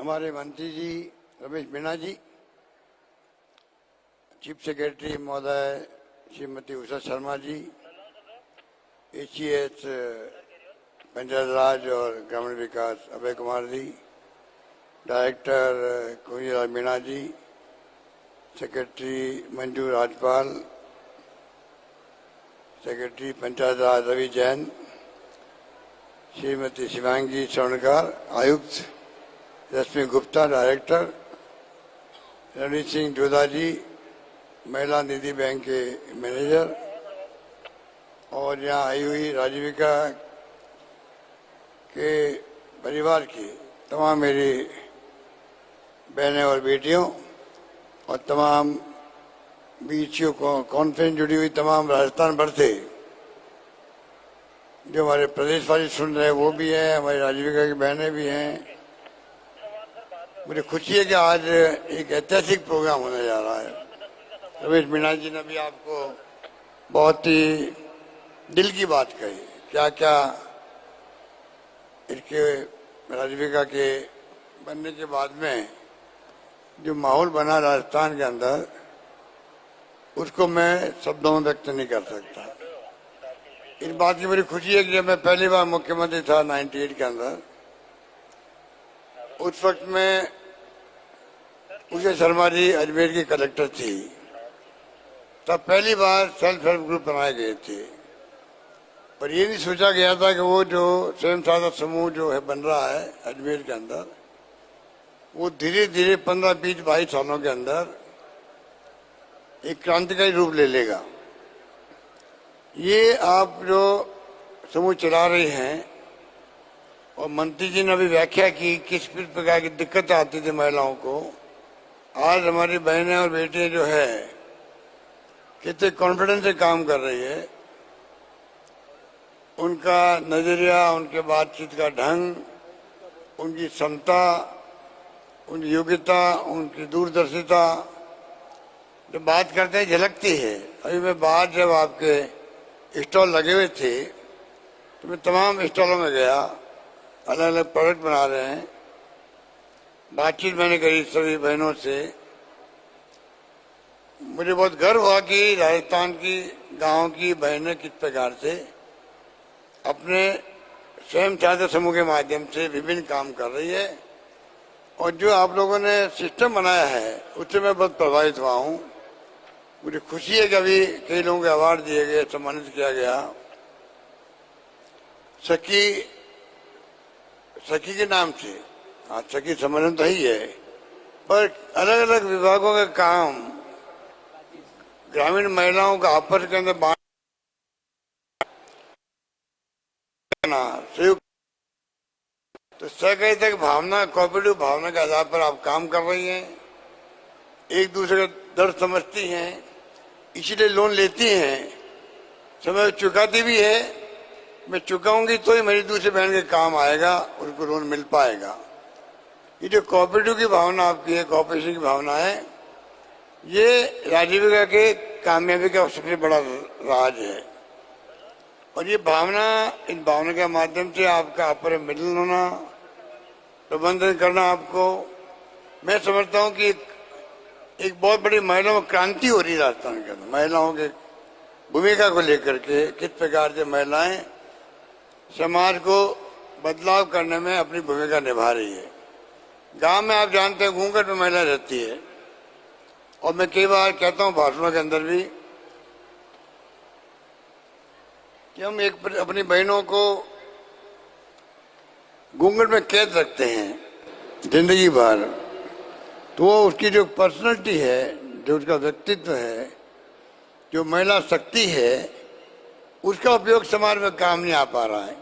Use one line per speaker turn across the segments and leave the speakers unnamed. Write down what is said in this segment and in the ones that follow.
हमारे मंत्री जी रमेश मीणा जी, chief secretary महोदय श्रीमती उषा शर्मा जी, एचईएस पंचायत राज और ग्रामीण विकास अभय कुमार जी, डायरेक्टर कुंजीलाल मीणा जी, सेक्रेटरी मंजू राजपाल, सेक्रेटरी पंचायत राज रवि जैन, श्रीमती शिवांगी स्वर्णकार, आयुक्त रश्मि गुप्ता, डायरेक्टर रणवीर सिंह जोधा जी, महिला निधि बैंक के मैनेजर, और यहाँ आई हुई राजीविका के परिवार की तमाम मेरी बहनें और बेटियों और तमाम बीसीओ कॉन्फ्रेंस जुड़ी हुई तमाम राजस्थान भर से जो हमारे प्रदेशवासी सुन रहे हैं वो भी हैं, हमारी राजीविका की बहनें भी हैं। मुझे खुशी है कि आज एक ऐतिहासिक प्रोग्राम होने जा रहा है। रमेश मीणा जी ने भी आपको बहुत ही दिल की बात कही, क्या क्या इसके राजीविका के बनने के बाद में जो माहौल बना राजस्थान के अंदर, उसको मैं शब्दों में व्यक्त नहीं कर सकता। इस बात की बड़ी खुशी है कि जब मैं पहली बार मुख्यमंत्री था 98 के अंदर, उस वक्त में उषा शर्मा जी अजमेर की कलेक्टर थी, तब पहली बार सेल्फ हेल्प ग्रुप बनाए गए थे। पर ये नहीं सोचा गया था कि वो जो स्वयं सहायता समूह जो है बन रहा है अजमेर के अंदर, वो धीरे धीरे 15, 20, 22 सालों के अंदर एक क्रांतिकारी रूप ले लेगा। ये आप जो समूह चला रहे हैं, और मंत्री जी ने अभी व्याख्या की किस प्रकार की दिक्कत आती थी महिलाओं को, आज हमारी बहनें और बेटियां जो है कितने कॉन्फिडेंस से काम कर रही है। उनका नजरिया, उनके बातचीत का ढंग, उनकी क्षमता, उनकी योग्यता, उनकी दूरदर्शिता जब बात करते हैं झलकती है। अभी मैं बाहर जब आपके स्टॉल लगे हुए थे तो मैं तमाम स्टॉलों में गया, अलग अलग प्रोडक्ट बना रहे हैं, बातचीत मैंने करी सभी बहनों से। मुझे बहुत गर्व हुआ कि राजस्थान की गांव की बहनें किस प्रकार से अपने स्वयं सहायता समूह के माध्यम से विभिन्न काम कर रही है, और जो आप लोगों ने सिस्टम बनाया है उससे मैं बहुत प्रभावित हुआ हूँ। मुझे खुशी है कि अभी कई लोगों को अवार्ड दिए गए, सम्मानित किया गया। सखी के नाम से, हाँ सखी सम्मेलन तो ही है, पर अलग अलग विभागों का काम ग्रामीण महिलाओं का आपस के अंदर संयुक्त, तो सहकारिता की भावना, कोऑपरेटिव भावना के आधार पर आप काम कर रही हैं, एक दूसरे का दर्द समझती हैं, इसीलिए लोन लेती हैं, समय चुकाती भी है। मैं चुकाऊंगी तो ही मेरी दूसरी बहन के काम आएगा, उनको लोन मिल पाएगा। ये जो कोऑपरेटिव की भावना आपकी है, कोऑपरेशन की भावना है, ये राजीविका के कामयाबी का सबसे बड़ा राज है। और ये भावना, इन भावना के माध्यम से आपका आपस में मिलन होना, प्रबंधन करना, आपको मैं समझता हूँ कि एक बहुत बड़ी महिलाओं में क्रांति हो रही है राजस्थान के अंदर। महिलाओं के भूमिका को लेकर के किस प्रकार से महिलाएं समाज को बदलाव करने में अपनी भूमिका निभा रही है। गांव में आप जानते हैं घूंघट में महिला रहती है, और मैं कई बार कहता हूँ भाषणों के अंदर भी कि हम अपनी बहनों को घूंघट में कैद रखते हैं जिंदगी भर, तो वो उसकी जो पर्सनैलिटी है, जो उसका व्यक्तित्व है, जो महिला शक्ति है, उसका उपयोग समाज में काम नहीं आ पा रहा है।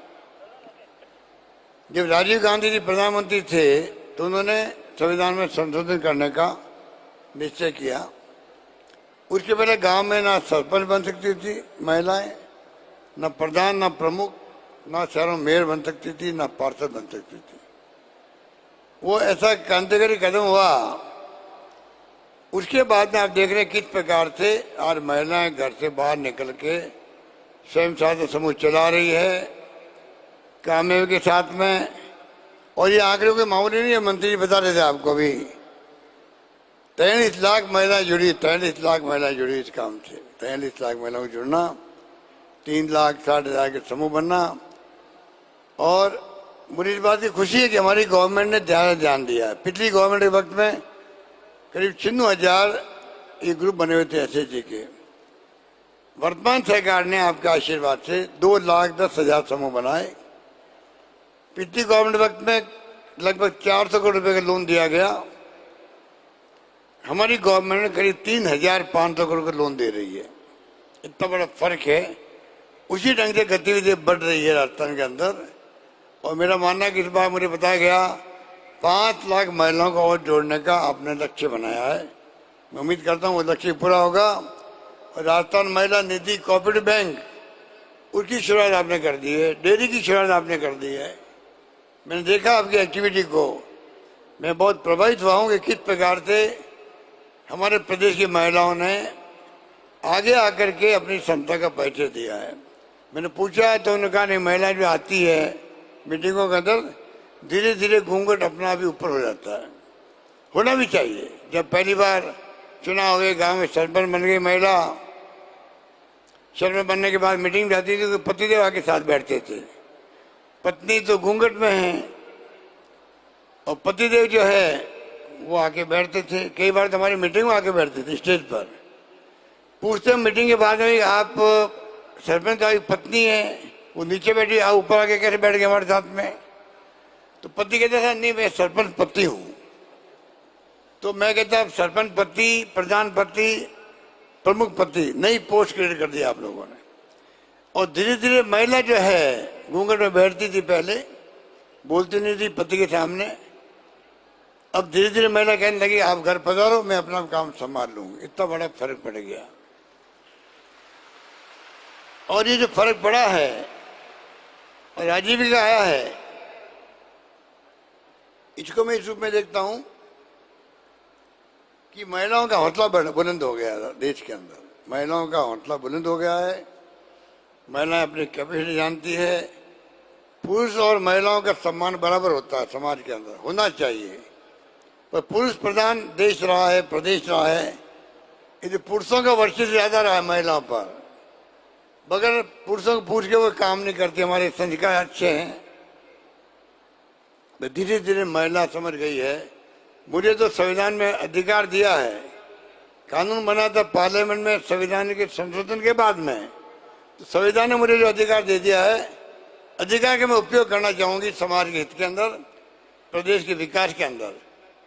जब राजीव गांधी जी प्रधानमंत्री थे तो उन्होंने संविधान में संशोधन करने का निश्चय किया। उसके पहले गांव में ना सरपंच बन सकती थी महिलाएं, न प्रधान, न प्रमुख, न शहरों में मेयर बन सकती थी, न पार्षद बन सकती थी। वो ऐसा क्रांतिकारी कदम हुआ। उसके बाद में आप देख रहे हैं किस प्रकार से आज महिलाएं घर से बाहर निकल के स्वयं सहायता समूह चला रही है, कामयाबी के साथ में। और ये आंकड़ों के मामले नहीं है, मंत्री जी बता रहे थे आपको अभी। 43 लाख महिलाएं जुड़ी, 43 लाख महिलाएं जुड़ी इस काम से। 43 लाख महिलाओं को जुड़ना, 3,60,000 के समूह बनना। और मुझे इस बात की खुशी है कि हमारी गवर्नमेंट ने ध्यान दिया है। पिछली गवर्नमेंट के वक्त में करीब 96,000 ये ग्रुप बने हुए थे एसएचजी के। वर्तमान सरकार ने आपके आशीर्वाद से 2,10,000 समूह बनाए। पिछली गवर्नमेंट वक्त में लगभग 400 करोड़ रुपए का लोन दिया गया। हमारी गवर्नमेंट ने करीब 3,500 करोड़ का लोन दे रही है। इतना बड़ा फर्क है। उसी ढंग से गतिविधि बढ़ रही है राजस्थान के अंदर। और मेरा मानना है कि इस बार मुझे बताया गया 5 लाख महिलाओं को और जोड़ने का आपने लक्ष्य बनाया है। मैं उम्मीद करता हूँ वो लक्ष्य पूरा होगा। और राजस्थान महिला निधि कोऑपरेटिव बैंक, उसकी शुरुआत आपने कर दी है। डेयरी की शुरुआत आपने कर दी है। मैंने देखा आपकी एक्टिविटी को, मैं बहुत प्रभावित हुआ हूँ कि किस प्रकार से हमारे प्रदेश की महिलाओं ने आगे आकर के अपनी क्षमता का परिचय दिया है। मैंने पूछा तो उन्होंने कहा नहीं, महिला जो आती है मीटिंगों के अंदर धीरे धीरे घूंघट अपना भी ऊपर हो जाता है। होना भी चाहिए। जब पहली बार चुनाव हुए, गांव में सरपंच बन गई महिला, सरपंच बनने के बाद मीटिंग जाती थी तो पतिदेव आके साथ बैठते थे। पत्नी तो घूंघट में है और पतिदेव जो है वो आके बैठते थे। कई बार तो हमारी मीटिंग में आके बैठते थे स्टेज पर। पूछते मीटिंग के बाद में, आप सरपंच की पत्नी है, वो नीचे बैठी, आप ऊपर आके कैसे बैठ गए हमारे साथ में? तो पति कहता था नहीं मैं सरपंच पति हूं। तो मैं कहता सरपंच पति, प्रधान पति, प्रमुख पति, नई पोस्ट क्रिएट कर दिया आप लोगों ने। और धीरे धीरे महिला जो है घूंघट में बैठती थी, पहले बोलती नहीं थी पति के सामने। अब धीरे धीरे महिला कहने लगी आप घर पधारो, मैं अपना काम संभाल लूंगी। इतना बड़ा फर्क पड़ गया। और ये जो फर्क पड़ा है और आजीविका आया है, इसको मैं इस रूप में देखता हूं कि महिलाओं का हौसला बुलंद हो गया है देश के अंदर। महिलाओं का हौसला बुलंद हो गया है। महिलाएं अपनी कैपेसिटी जानती है। पुरुष और महिलाओं का सम्मान बराबर होता है समाज के अंदर, होना चाहिए। पर पुरुष प्रधान देश रहा है, प्रदेश रहा है, यदि पुरुषों का वर्चस्व ज्यादा रहा है महिलाओं पर। बगैर पुरुषों को पूछ के वो काम नहीं करती। हमारे संस्कार अच्छे हैं। धीरे धीरे महिला समझ गई है। मुझे तो संविधान में अधिकार दिया है, कानून बना था पार्लियामेंट में संविधान के संशोधन के बाद में, तो संविधान ने मुझे जो अधिकार दे दिया है, अधिकार का मैं उपयोग करना चाहूंगी समाज के हित के अंदर, प्रदेश के विकास के अंदर।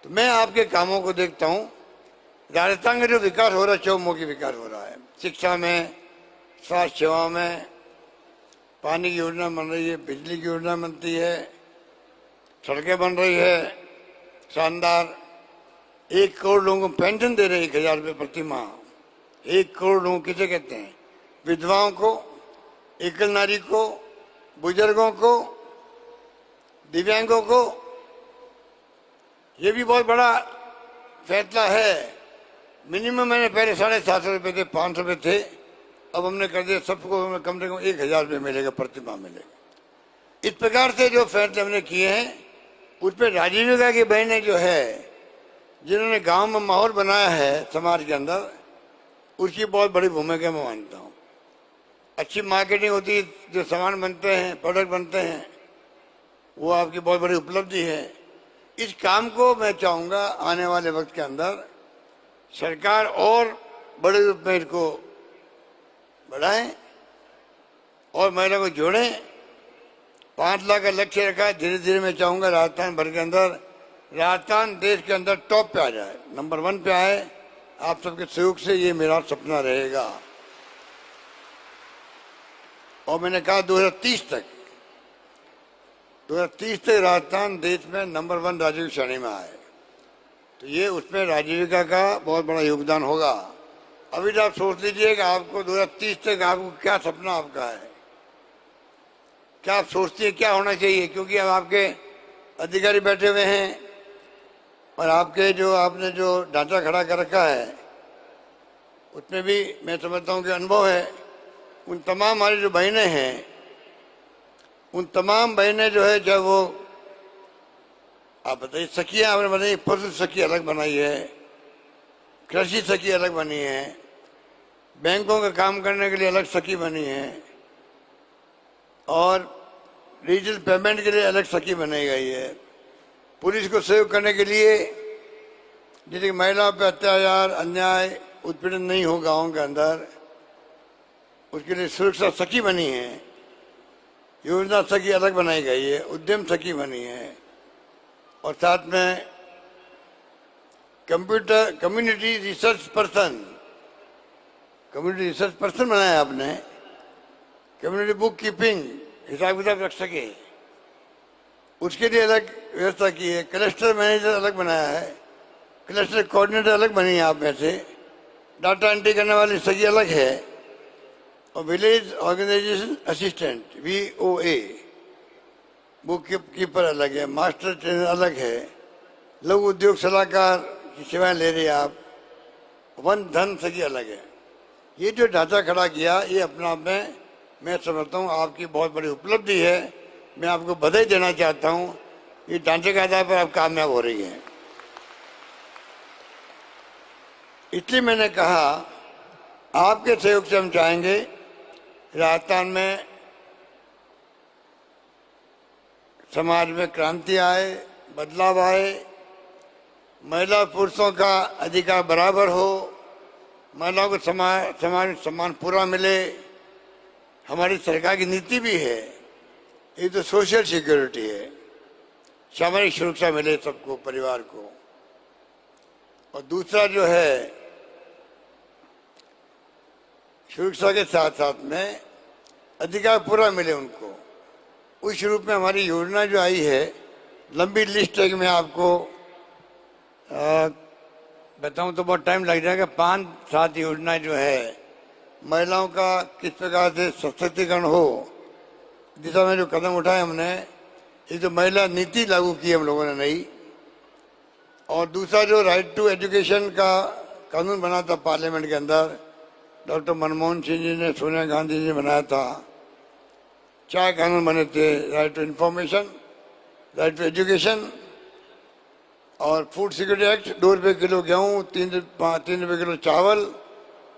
तो मैं आपके कामों को देखता हूँ। राजस्थान का जो विकास हो रहा है, चौमुखी विकास हो रहा है। शिक्षा में, स्वास्थ्य सेवा में, पानी की योजना बन रही है, बिजली की योजना बनती है, सड़कें बन रही है शानदार। 1 करोड़ लोगों को पेंशन दे रहे हैं, 1,000 रुपये प्रति माह। 1 करोड़ लोगों किसे कहते हैं? विधवाओं को, एकल नारी को, बुजुर्गों को, दिव्यांगों को। ये भी बहुत बड़ा फैसला है। मिनिमम मैंने पहले 750 रुपये थे, 500 रुपये थे, अब हमने कर दिया सबको कम से कम 1,000 रुपये मिलेगा, प्रति माह मिलेगा। इस प्रकार से जो फैसले हमने किए हैं, उस पर राजीविका की बहनें जो है, जिन्होंने गांव में माहौल बनाया है समाज के अंदर, उसकी बहुत बड़ी भूमिका मैं मानता हूँ। अच्छी मार्केटिंग होती है, जो सामान बनते हैं, प्रोडक्ट बनते हैं, वो आपकी बहुत बड़ी उपलब्धि है। इस काम को मैं चाहूँगा आने वाले वक्त के अंदर सरकार और बड़े रूप में इसको बढ़ाएं और महिला को जोड़ें। 5 लाख का लक्ष्य रखा है। धीरे धीरे मैं चाहूँगा राजस्थान भर के अंदर, राजस्थान देश के अंदर टॉप पे आ जाए, नंबर 1 पे आए। आप सबके सहयोग से ये मेरा सपना रहेगा। और मैंने कहा 2030 तक राजस्थान देश में नंबर 1 राज्य की श्रेणी में आए। तो ये उसमें राजीविका का बहुत बड़ा योगदान होगा। अभी तो आप सोच लीजिए कि आपको 2030 तक आपको क्या सपना आपका है, क्या आप सोचती है क्या होना चाहिए? क्योंकि अब आपके अधिकारी बैठे हुए हैं और आपके जो आपने जो ढांचा खड़ा कर रखा है, उसमें भी मैं समझता हूँ कि अनुभव है। उन तमाम हमारी जो बहनें हैं, उन तमाम बहनें जो है, जब वो आप बताइए, सखियां आपने बताइए, पशु सखी अलग बनाई है, कृषि सखी अलग बनी है, बैंकों का काम करने के लिए अलग सखी बनी है, और डिजिटल पेमेंट के लिए अलग सखी बनाई गई है। पुलिस को सहयोग करने के लिए, जैसे कि महिलाओं पर अत्याचार, अन्याय, उत्पीड़न नहीं हो गाँव के अंदर, उसके लिए सुरक्षा सखी बनी है, योजना सखी अलग बनाई गई है, उद्यम सखी बनी है, और साथ में कम्युनिटी रिसर्च पर्सन बनाया आपने, कम्युनिटी बुक कीपिंग, हिसाब किताब रख सके, उसके लिए अलग व्यवस्था की है। क्लस्टर मैनेजर अलग बनाया है, क्लस्टर कोऑर्डिनेटर अलग बनी है आप में से, डाटा एंट्री करने वाली सखी अलग है, और village organisation assistant VOA, book keeper अलग है, मास्टर ट्रेनर अलग है, लघु उद्योग सलाहकार की सेवाएं ले रहे हैं आप, वन धन सखी अलग है। ये जो ढांचा खड़ा किया, ये अपने आप में मैं समझता हूँ आपकी बहुत बड़ी उपलब्धि है। मैं आपको बधाई देना चाहता हूँ, ये ढांचे के आधार पर आप कामयाब हो रही हैं। इसलिए मैंने कहा आपके सहयोग से हम चाहेंगे राजस्थान में समाज में क्रांति आए, बदलाव आए, महिला पुरुषों का अधिकार बराबर हो, महिलाओं को समाज में सम्मान पूरा मिले। हमारी सरकार की नीति भी है, ये तो सोशल सिक्योरिटी है, सामाजिक सुरक्षा मिले सबको, परिवार को। और दूसरा जो है, सुरक्षा के साथ साथ में अधिकार पूरा मिले उनको। उस रूप में हमारी योजना जो आई है, लंबी लिस्ट है कि मैं आपको बताऊं तो बहुत टाइम लग जाएगा। 5-7 योजना जो है, महिलाओं का किस प्रकार से सशक्तिकरण हो, दिशा में जो कदम उठाए हमने, एक तो महिला नीति लागू की हम लोगों ने नई, और दूसरा जो राइट टू एजुकेशन का कानून बना था पार्लियामेंट के अंदर, डॉक्टर मनमोहन सिंह जी ने, सोनिया गांधी जी ने बनाया था। 4 कानून बने थे, right to information, right to education और फूड सिक्योरिटी एक्ट। 2 रुपये किलो गेहूँ, 3 रुपये किलो चावल,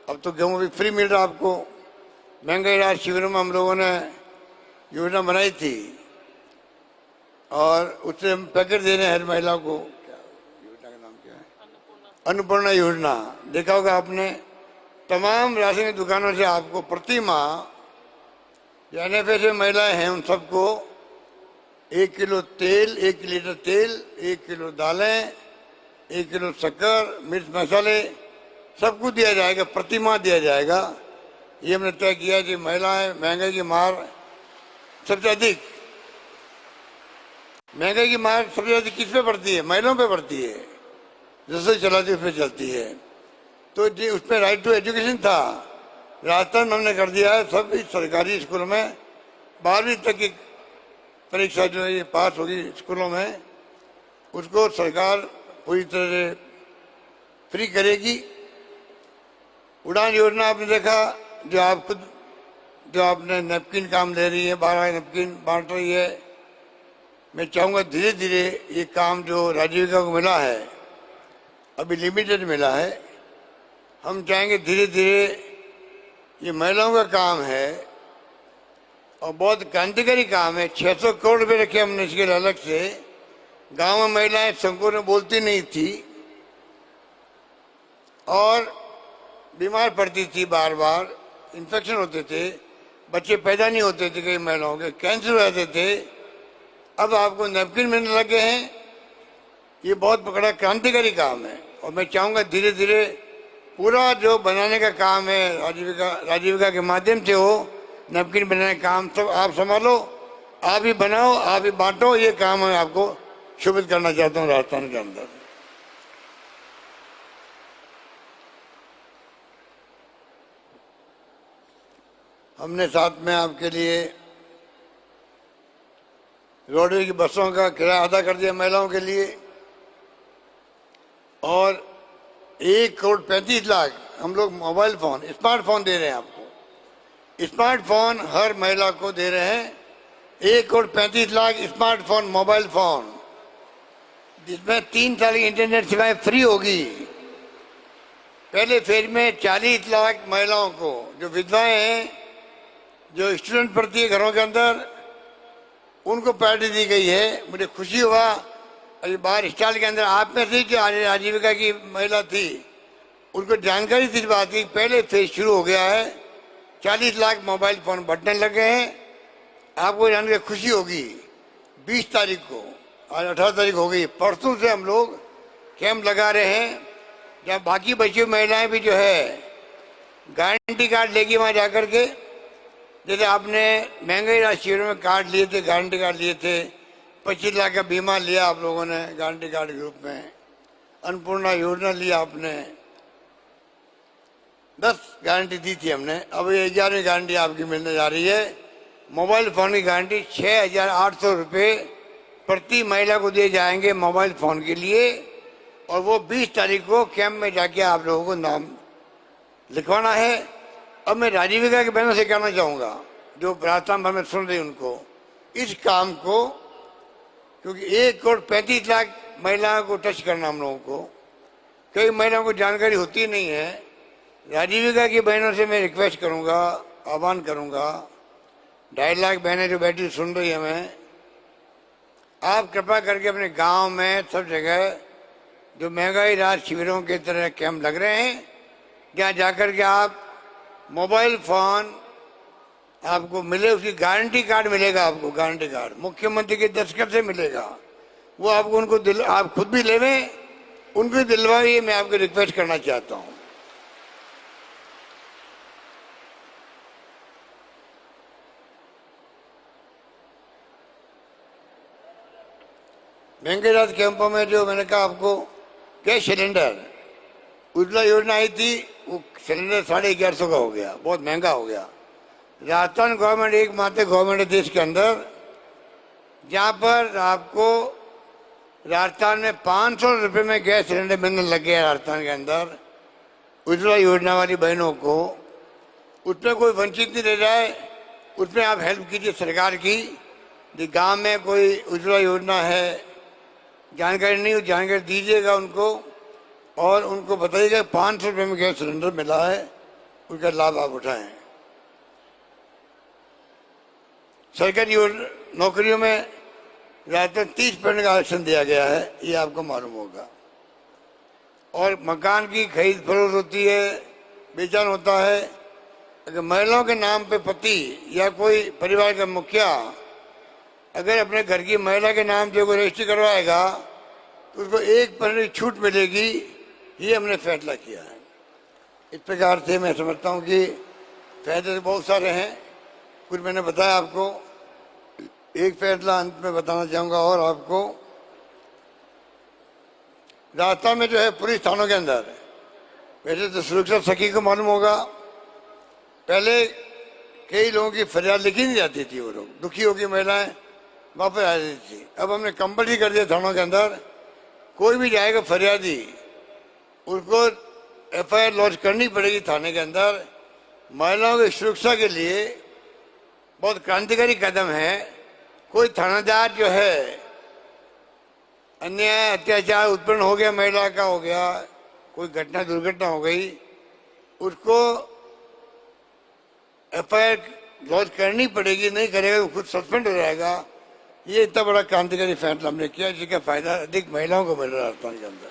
अब तो गेहूँ भी फ्री मिल रहा आपको। महंगाई राहत शिविरों में हम लोगों ने योजना बनाई थी, और उससे हम पैकेट दे रहे हैं हर महिला को। क्या योजना का नाम क्या है? अन्नपूर्णा योजना। देखा होगा आपने, तमाम राशन की दुकानों से आपको प्रति माह जो NFA से महिलाएं हैं उन सबको 1 किलो तेल, 1 लीटर तेल, 1 किलो दालें, 1 किलो शक्कर, मिर्च मसाले, सब कुछ दिया जाएगा, प्रति माह दिया जाएगा। ये हमने तय किया कि महिलाएं, महंगाई की मार सबसे अधिक, महंगाई की मार सबसे अधिक किस पे पड़ती है? महिलाओं पे पड़ती है, जैसे चलाती उस पर चलती है। तो जी उसमें राइट टू एजुकेशन था, राजस्थान में हमने कर दिया है सभी सरकारी स्कूलों में 12वीं तक की परीक्षा जो है ये पास होगी स्कूलों में, उसको सरकार पूरी तरह से फ्री करेगी। उड़ान योजना आपने देखा, जो आप खुद, जो आपने नैपकिन काम ले रही है, 12 नैपकिन बांट रही है। मैं चाहूँगा धीरे धीरे ये काम जो राजीविका को मिला है, अभी लिमिटेड मिला है, हम चाहेंगे धीरे धीरे, ये महिलाओं का काम है और बहुत क्रांतिकारी काम है। 600 करोड़ रुपये रखे हमने इसके लिए अलग से। गांव में महिलाएं संकोच में बोलती नहीं थी और बीमार पड़ती थी, बार बार इन्फेक्शन होते थे, बच्चे पैदा नहीं होते थे, कई महिलाओं के कैंसर हो जाते थे। अब आपको नैपकिन मिलने लगे हैं, ये बहुत बड़ा क्रांतिकारी काम है। और मैं चाहूँगा धीरे धीरे पूरा जो बनाने का काम है राजीविका के माध्यम से हो, नैपकिन बनाने का काम सब आप संभालो, आप ही बनाओ, आप ही बांटो, ये काम मैं आपको शुभित करना चाहता हूँ राजस्थान के अंदर। हमने साथ में आपके लिए रोडवे की बसों का किराया अदा कर दिया महिलाओं के लिए, और 1 करोड़ 35 लाख हम लोग मोबाइल फोन, स्मार्टफोन दे रहे हैं आपको। स्मार्टफोन हर महिला को दे रहे हैं, 1 crore 35 lakh smartphone, mobile phone. जिसमें 3 साल की इंटरनेट सेवाएं फ्री होगी। पहले फेज में 40 लाख महिलाओं को, जो विधवाएं हैं, जो स्टूडेंट पढ़ती है घरों के अंदर, उनको प्रायोरिटी दी गई है। मुझे खुशी हुआ अभी बाहर स्टॉल के अंदर आप में से जो आजीविका की महिला थी, उनको जानकारी थी इस बात की। पहले फेज शुरू हो गया है, 40 लाख मोबाइल फोन बटने लग गए हैं। आपको जानकर खुशी होगी 20 तारीख को, आज 18 तारीख हो गई, परसों से हम लोग कैंप लगा रहे हैं, जहाँ बाकी बची हुई महिलाएं भी जो है गारंटी कार्ड लेगी वहाँ जाकर के। जैसे आपने महंगाई राहत शिविरों में कार्ड लिए थे, गारंटी कार्ड लिए थे, 25 लाख का बीमा लिया आप लोगों ने गारंटी कार्ड के रूप में, अन्नपूर्णा योजना लिया आपने, 10 गारंटी दी थी हमने। अब ये 11वीं गारंटी आपकी मिलने जा रही है। मोबाइल फोन की गारंटी 6,800 रुपये प्रति महिला को दिए जाएंगे मोबाइल फोन के लिए। और वो 20 तारीख को कैंप में जाके आप लोगों को नाम लिखवाना है। अब मैं आजीविका के बहनों से कहना चाहूँगा, जो राजस्थान भर में सुन रही उनको, इस काम को, क्योंकि 1,35,00,000 महिलाओं को टच करना हम लोगों को, कई महिलाओं को जानकारी होती नहीं है। आजीविका की बहनों से मैं रिक्वेस्ट करूँगा, आह्वान करूँगा, 2.5 लाख बहनें जो बैठी सुन रही हमें, आप कृपा करके अपने गांव में सब जगह जो महंगाई राहत शिविरों के तरह कैंप लग रहे हैं, जहाँ जाकर के आप मोबाइल फोन आपको मिले, उसकी गारंटी कार्ड मिलेगा आपको, गारंटी कार्ड मुख्यमंत्री के दस्तखत से मिलेगा। वो आपको उनको आप खुद भी लेवें, उनको दिलवाइए, मैं आपको रिक्वेस्ट करना चाहता हूँ। महंगे राहत कैंपों में जो मैंने कहा आपको, गैस सिलेंडर उज्ज्वला योजना आई थी, वो सिलेंडर 1150 का हो गया, बहुत महंगा हो गया। राजस्थान गवर्नमेंट एकमात्र गवर्नमेंट है देश के अंदर जहाँ पर आपको राजस्थान में 500 रुपये में गैस सिलेंडर मिलने लग गया। राजस्थान के अंदर उज्ज्वला योजना वाली बहनों को, उसमें कोई वंचित नहीं रह जाए, उसमें आप हेल्प कीजिए सरकार की। गांव में कोई उज्ज्वला योजना है, जानकारी नहीं हो, जानकारी दीजिएगा उनको और उनको बताइएगा 500 रुपये में गैस सिलेंडर मिला है, उसका लाभ आप उठाएं। सरकारी नौकरियों में ज़्यादातर 30% का आरक्षण दिया गया है, ये आपको मालूम होगा। और मकान की खरीद फरोख्त होती है, बेचान होता है। अगर महिलाओं के नाम पे पति या कोई परिवार का मुखिया अगर अपने घर की महिला के नाम से कोई रजिस्ट्री करवाएगा तो उसको 1% छूट मिलेगी, ये हमने फैसला किया है। इस प्रकार से मैं समझता हूँ कि फायदे तो बहुत सारे हैं, कुछ मैंने बताया आपको। एक फैसला अंत में बताना चाहूँगा और आपको, राजस्थान में जो है पुलिस थानों के अंदर, वैसे तो सुरक्षा सखी को मालूम होगा, पहले कई लोगों की फरियाद लिखी नहीं जाती थी, वो लोग दुखी होगी महिलाएं वापस आ जाती थी। अब हमने कंपल्सरी कर दिया थानों के अंदर, कोई भी जाएगा फरियादी, उसको FIR लॉन्च करनी पड़ेगी थाने के अंदर। महिलाओं की सुरक्षा के लिए बहुत क्रांतिकारी कदम है। कोई थानेदार जो है अन्याय अत्याचार उत्पन्न हो गया, महिला का हो गया, कोई घटना दुर्घटना हो गई, उसको FIR लॉन्च करनी पड़ेगी, नहीं करेगा तो खुद सस्पेंड हो जाएगा। ये इतना बड़ा क्रांतिकारी फैसला हमने किया, जिसका फायदा अधिक महिलाओं को मिल रहा है राजस्थान के अंदर।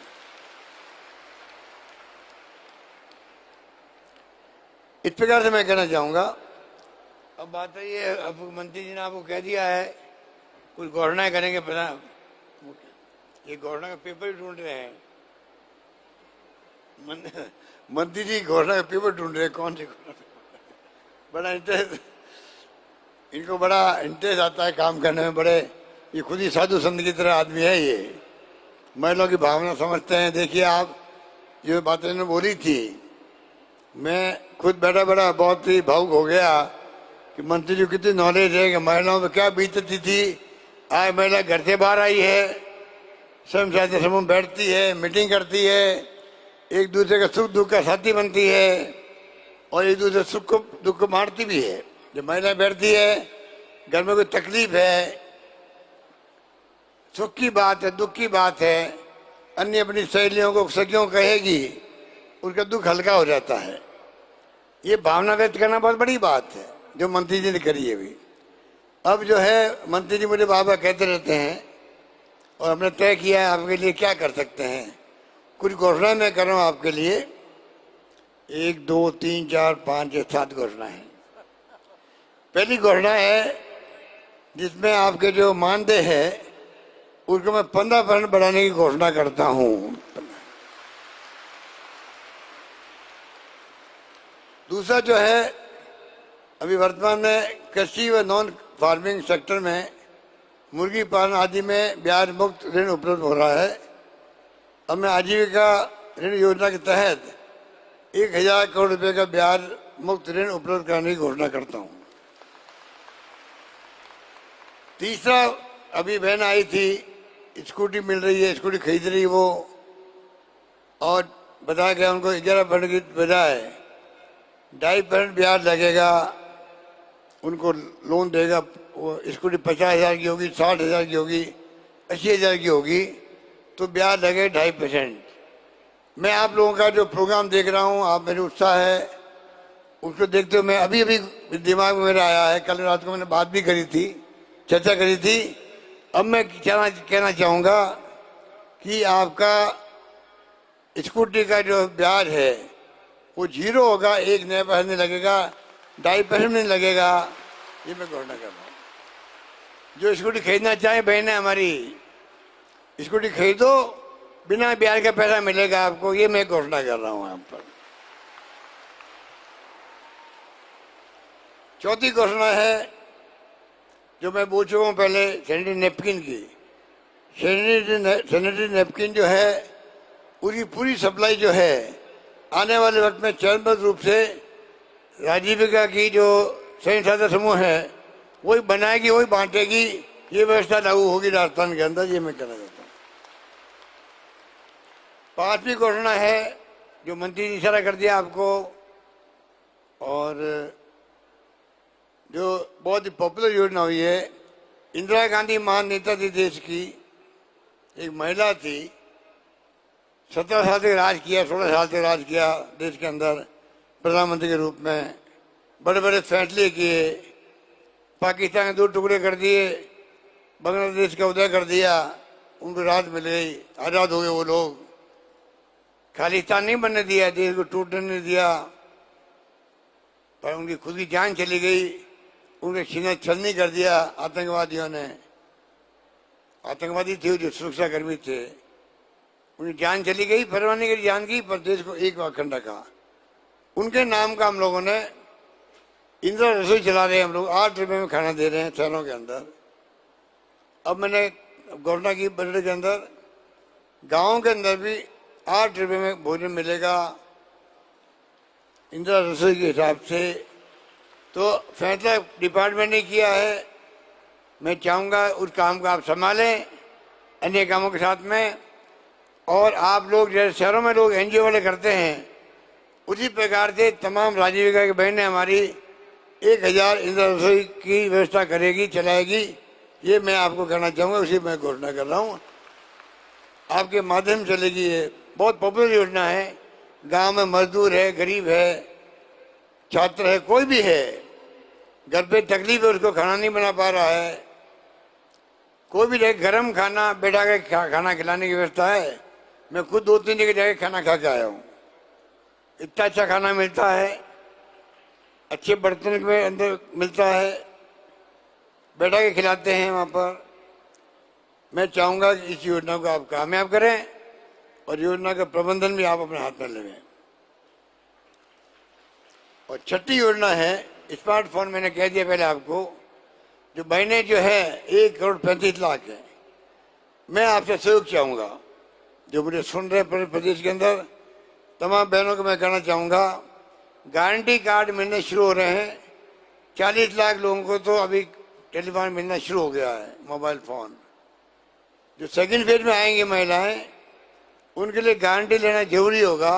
इस प्रकार से मैं कहना चाहूंगा। अब बात है ये, अब मंत्री जी ने आपको कह दिया है कुछ घोषणाएं करेंगे, पता ये घोषणा का पेपर भी ढूंढ रहे हैं, मंत्री जी घोषणा का पेपर ढूंढ रहे हैं, कौन सी बड़ा इंटरेस्ट, इनको बड़ा इंटरेस्ट आता है काम करने में, बड़े ये खुद ही साधु संत की तरह आदमी है, ये महिलाओं की भावना समझते हैं। देखिए आप जो बातें इन्होंने बोली थी, मैं खुद बैठा बैठा बहुत ही भावुक हो गया कि मंत्री जी कितनी नॉलेज है कि महिलाओं पर क्या बीतती थी। आज महिला घर से बाहर आई है, स्वयं सहायता समूह बैठती है, मीटिंग करती है, एक दूसरे का सुख दुख का साथी बनती है और एक दूसरे सुख को दुख को बांटती भी है। जब महिला बैठती है, घर में कोई तकलीफ है, सुख की बात है, दुख की बात है, अन्य अपनी सहेलियों को सखियों कहेगी, उसका दुख हल्का हो जाता है। ये भावना व्यक्त करना बहुत बड़ी बात है जो मंत्री जी ने करी है अभी। अब जो है मंत्री जी मुझे बाबा कहते रहते हैं और हमने तय किया है आपके लिए क्या कर सकते हैं। कुछ घोषणा मैं कर रहा हूँ आपके लिए, 1 2 3 4 5 7 घोषणा है। पहली घोषणा है जिसमें आपके जो मानदेय है उसको मैं 15% बढ़ाने की घोषणा करता हूँ। दूसरा जो है, अभी वर्तमान में कृषि व नॉन फार्मिंग सेक्टर में मुर्गी पालन आदि में ब्याज मुक्त ऋण उपलब्ध हो रहा है। अब मैं आजीविका ऋण योजना के तहत 1000 करोड़ रुपए का ब्याज मुक्त ऋण उपलब्ध कराने की घोषणा करता हूँ। तीसरा, अभी बहन आई थी, स्कूटी मिल रही है, स्कूटी खरीद रही वो, और बताया गया उनको 11% की बजाय 2.5% ब्याज लगेगा, उनको लोन देगा। वो स्कूटी 50,000 की होगी, 60,000 की होगी, 80,000 की होगी, तो ब्याज लगे 2.5%। मैं आप लोगों का जो प्रोग्राम देख रहा हूँ, आप मेरे उत्साह है उसको देखते हुए मैं अभी दिमाग में मेरा आया है, कल रात को मैंने बात भी करी थी, चर्चा करी थी। अब मैं कहना चाहूँगा कि आपका स्कूटी का जो ब्याज है वो 0 होगा, 1 नया पैसा नहीं लगेगा, 2.5% नहीं लगेगा। ये मैं घोषणा कर रहा हूँ। जो स्कूटी खरीदना चाहे बहनें हमारी, स्कूटी खरीदो, बिना ब्याज का पैसा मिलेगा आपको, ये मैं घोषणा कर रहा हूँ यहाँ पर। चौथी घोषणा है जो मैं बोल चुका हूँ पहले, सैनिटरी नैपकिन की। सैनिटरी नैपकिन जो है पूरी पूरी सप्लाई जो है आने वाले वक्त में चरणबद्ध रूप से आजीविका की जो संस्था समूह है वही बनाएगी, वही बांटेगी। ये व्यवस्था लागू होगी राजस्थान के अंदर, ये मैं कहना चाहता हूँ। पांचवी घोषणा है जो मंत्री ने इशारा कर दिया आपको, और जो बहुत ही पॉपुलर योजना हुई है, इंदिरा गांधी महान नेता थी देश की, एक महिला थी, 17 साल तक राज किया, 16 साल तक राज किया देश के अंदर प्रधानमंत्री के रूप में। बड़े बड़े फैसले किए, पाकिस्तान के 2 टुकड़े कर दिए, बांग्लादेश का उदय कर दिया, उनको राहत मिल गई, आज़ाद हो गए वो लोग। खालिस्तान नहीं बनने दिया, देश को टूटने नहीं दिया, पर उनकी खुद की जान चली गई, उनके सीना छलनी कर दिया आतंकवादियों ने। आतंकवादी थे जो सुरक्षाकर्मी थे, उनकी जान चली गई, परवाह नहीं करी जान की, पर देश को एक अखंड रखा। उनके नाम का हम लोगों ने इंदिरा रसोई चला रहे हैं, हम लोग 8 रुपए में खाना दे रहे हैं शहरों के अंदर। अब मैंने घोषणा की बजट के अंदर गाँव के अंदर भी 8 रुपए में भोजन मिलेगा इंदिरा रसोई के हिसाब से। तो फैसला डिपार्टमेंट ने किया है, मैं चाहूँगा उस काम को आप संभालें अन्य कामों के साथ में। और आप लोग जैसे शहरों में लोग एनजीओ वाले करते हैं, उसी प्रकार से तमाम आजीविका की बहनें हमारी 1000 इंदिरा रसोई की व्यवस्था करेगी, चलाएगी। ये मैं आपको कहना चाहूँगा, उसी मैं घोषणा कर रहा हूँ। आपके माध्यम से चलेगी, ये बहुत पॉपुलर योजना है। गांव में मजदूर है, गरीब है, छात्र है, कोई भी है, घर पे तकलीफ है, उसको खाना नहीं बना पा रहा है, कोई भी रहे, गर्म खाना बैठा के खाना खिलाने की व्यवस्था है। मैं खुद 2-3 जगह जाके खाना खा के आया हूँ, इतना अच्छा खाना मिलता है, अच्छे बर्तन में अंदर मिलता है, बैठा के खिलाते हैं वहाँ पर। मैं चाहूँगा कि इस योजना को आप कामयाब करें और योजना का प्रबंधन भी आप अपने हाथ में लें। और छठी योजना है स्मार्टफोन। मैंने कह दिया पहले आपको, जो बहनें जो है 1,35,00,000 है। मैं आपसे सहयोग चाहूँगा, जो मुझे सुन रहे प्रदेश के अंदर तमाम बहनों को मैं कहना चाहूँगा, गारंटी कार्ड मिलने शुरू हो रहे हैं। 40 लाख लोगों को तो अभी टेलीफोन मिलना शुरू हो गया है, मोबाइल फ़ोन। जो सेकंड फेज में आएंगे महिलाएं, उनके लिए गारंटी लेना जरूरी होगा।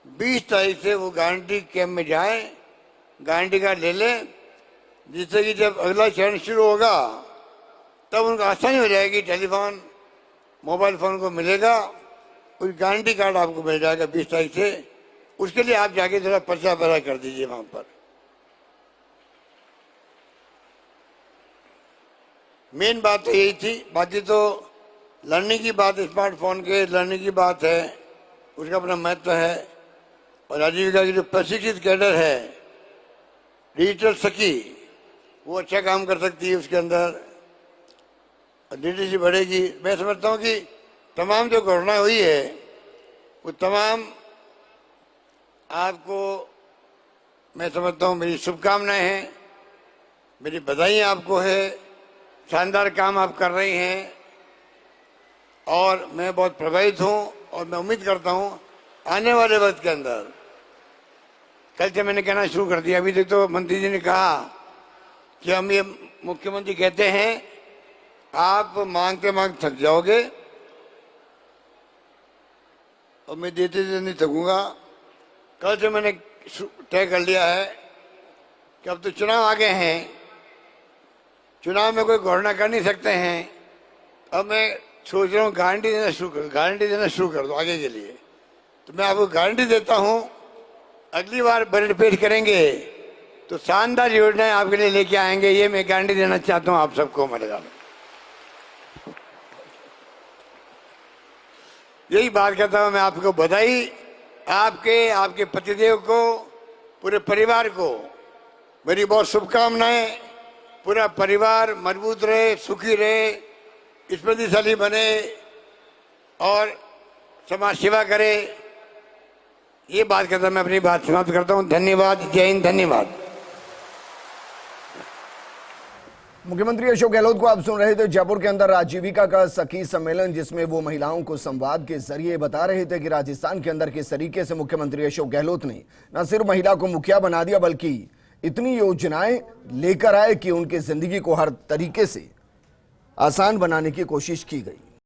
20 तारीख से वो गारंटी कैंप में जाएं, गारंटी कार्ड ले लें, जिससे कि जब अगला चरण शुरू होगा तब उनको आसानी हो जाएगी, टेलीफोन मोबाइल फोन को मिलेगा, कोई गारंटी कार्ड आपको मिल जाएगा 20 तारीख से। उसके लिए आप जाके थोड़ा पर्चा भरा कर दीजिए वहां पर। मेन बात तो यही थी, बाकी तो लर्निंग की बात, स्मार्टफोन के लर्निंग की बात है, उसका अपना महत्व है। और आजीविका की जो प्रशिक्षित कैडर है, डिजिटल सखी, वो अच्छा काम कर सकती है उसके अंदर, लिटरेसी बढ़ेगी। मैं समझता हूँ कि तमाम जो घटना हुई है वो तमाम आपको, मैं समझता हूँ, मेरी शुभकामनाएं हैं, मेरी बधाई आपको है। शानदार काम आप कर रही हैं और मैं बहुत प्रभावित हूँ और मैं उम्मीद करता हूँ आने वाले वक्त के अंदर, कल से मैंने कहना शुरू कर दिया, अभी तक तो मंत्री जी ने कहा कि हम ये, मुख्यमंत्री कहते हैं आप मांगते मांगते थक जाओगे और मैं देते देते नहीं थकूंगा। कल से मैंने तय कर लिया है कि अब तो चुनाव आ गए हैं, चुनाव में कोई घोषणा कर नहीं सकते हैं। अब मैं सोच रहा हूँ गारंटी देना शुरू कर दो आगे के लिए। तो मैं आपको गारंटी देता हूँ, अगली बार बजट पेश करेंगे तो शानदार योजनाएं आपके लिए लेके आएंगे, ये मैं गारंटी देना चाहता हूँ आप सबको। मिलेगा यही बात करता हूँ मैं आपको बधाई, आपके पतिदेव को, पूरे परिवार को मेरी बहुत शुभकामनाएं। पूरा परिवार मजबूत रहे, सुखी रहे, स्मृतिशाली बने और समाज सेवा करे। ये बात करता मैं अपनी बात समाप्त करता हूँ। धन्यवाद, जय हिंद, धन्यवाद।
मुख्यमंत्री अशोक गहलोत को आप सुन रहे थे जयपुर के अंदर आजीविका का सखी सम्मेलन, जिसमें वो महिलाओं को संवाद के जरिए बता रहे थे कि राजस्थान के अंदर किस तरीके से मुख्यमंत्री अशोक गहलोत ने न सिर्फ महिला को मुखिया बना दिया, बल्कि इतनी योजनाएं लेकर आए कि उनकी जिंदगी को हर तरीके से आसान बनाने की कोशिश की गई।